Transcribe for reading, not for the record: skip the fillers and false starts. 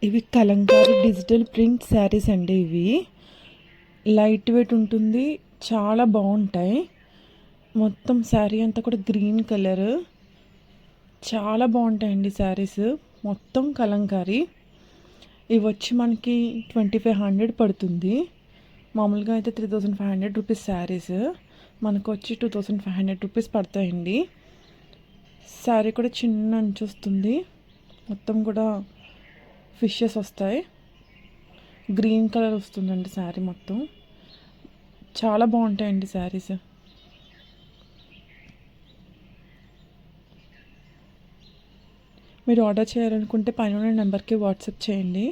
ఇవి Kalamkari digital print saris అండి. ఇవి లైట్ వెయిట్ ఉంటుంది, చాలా బాగుంటాయి. మొత్తం శారీ అంతా కూడా గ్రీన్ కలర్, చాలా బాగుంటాయండి శారీస్. మొత్తం కలంకారీ. ఇవి వచ్చి మనకి 2500 పడుతుంది. మామూలుగా అయితే 3500 రూపీస్ శారీస్, మనకు వచ్చి 2500 రూపీస్ పడతాయండి. శారీ కూడా చిన్న అంచు వస్తుంది, మొత్తం కూడా ఫిషెస్ వస్తాయి. గ్రీన్ కలర్ వస్తుందండి శారీ మొత్తం. చాలా బాగుంటాయండి శారీస్. మీరు ఆర్డర్ చేయాలనుకుంటే పైన ఉన్న నెంబర్కి వాట్సాప్ చేయండి.